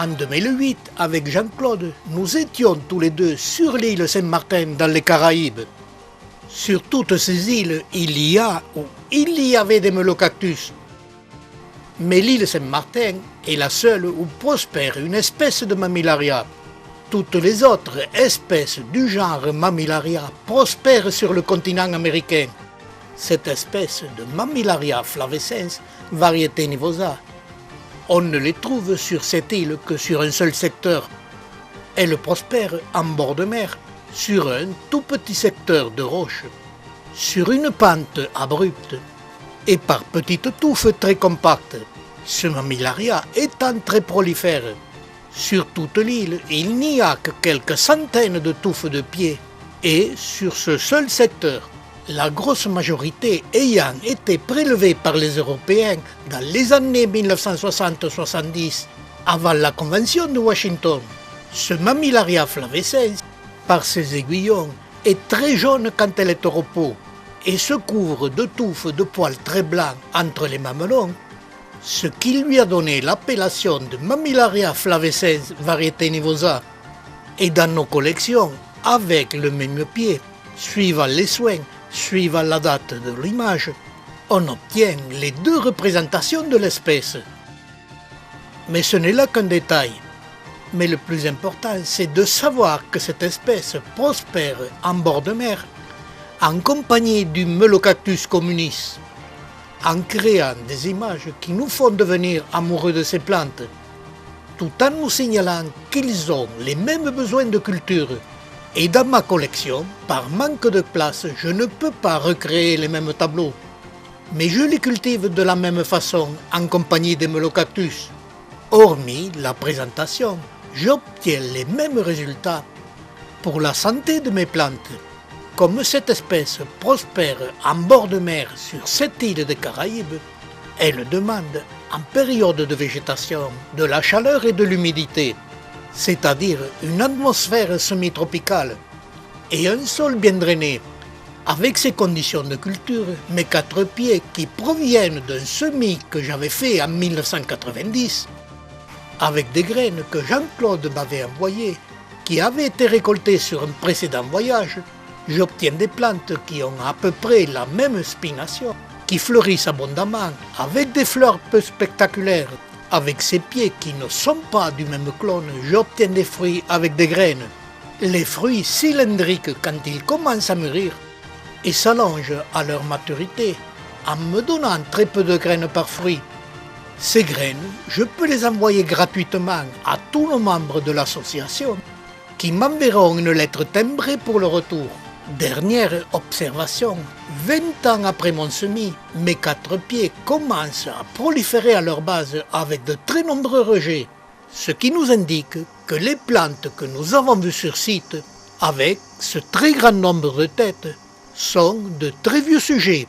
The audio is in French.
En 2008, avec Jean-Claude, nous étions tous les deux sur l'île Saint-Martin dans les Caraïbes. Sur toutes ces îles, il y a ou il y avait des melocactus. Mais l'île Saint-Martin est la seule où prospère une espèce de mammillaria. Toutes les autres espèces du genre Mammillaria prospèrent sur le continent américain. Cette espèce de Mammillaria flavescens, variété nivosa, on ne les trouve sur cette île que sur un seul secteur. Elle prospère en bord de mer, sur un tout petit secteur de roche, sur une pente abrupte et par petites touffes très compactes. Ce Mammillaria étant très prolifère. Sur toute l'île, il n'y a que quelques centaines de touffes de pieds et sur ce seul secteur, la grosse majorité ayant été prélevée par les Européens dans les années 1960-70, avant la Convention de Washington. Ce Mammillaria flavescens, par ses aiguillons, est très jaune quand elle est au repos et se couvre de touffes de poils très blancs entre les mamelons, ce qui lui a donné l'appellation de Mammillaria flavescens variété nivosa. Et dans nos collections, avec le même pied, suivant les soins, suivant la date de l'image, on obtient les deux représentations de l'espèce. Mais ce n'est là qu'un détail. Mais le plus important, c'est de savoir que cette espèce prospère en bord de mer, en compagnie du Melocactus communis, en créant des images qui nous font devenir amoureux de ces plantes, tout en nous signalant qu'ils ont les mêmes besoins de culture. Et dans ma collection, par manque de place, je ne peux pas recréer les mêmes tableaux. Mais je les cultive de la même façon, en compagnie des melocactus. Hormis la présentation, j'obtiens les mêmes résultats pour la santé de mes plantes. Comme cette espèce prospère en bord de mer sur cette île des Caraïbes, elle demande, en période de végétation, de la chaleur et de l'humidité, c'est-à-dire une atmosphère semi-tropicale et un sol bien drainé. Avec ces conditions de culture, mes 4 pieds qui proviennent d'un semis que j'avais fait en 1990, avec des graines que Jean-Claude m'avait envoyées, qui avaient été récoltées sur un précédent voyage, j'obtiens des plantes qui ont à peu près la même spination, qui fleurissent abondamment, avec des fleurs peu spectaculaires. Avec ces pieds qui ne sont pas du même clone, j'obtiens des fruits avec des graines. Les fruits cylindriques quand ils commencent à mûrir et s'allongent à leur maturité, en me donnant très peu de graines par fruit. Ces graines, je peux les envoyer gratuitement à tous nos membres de l'association qui m'enverront une lettre timbrée pour le retour. Dernière observation, 20 ans après mon semis, mes 4 pieds commencent à proliférer à leur base avec de très nombreux rejets, ce qui nous indique que les plantes que nous avons vues sur site, avec ce très grand nombre de têtes, sont de très vieux sujets.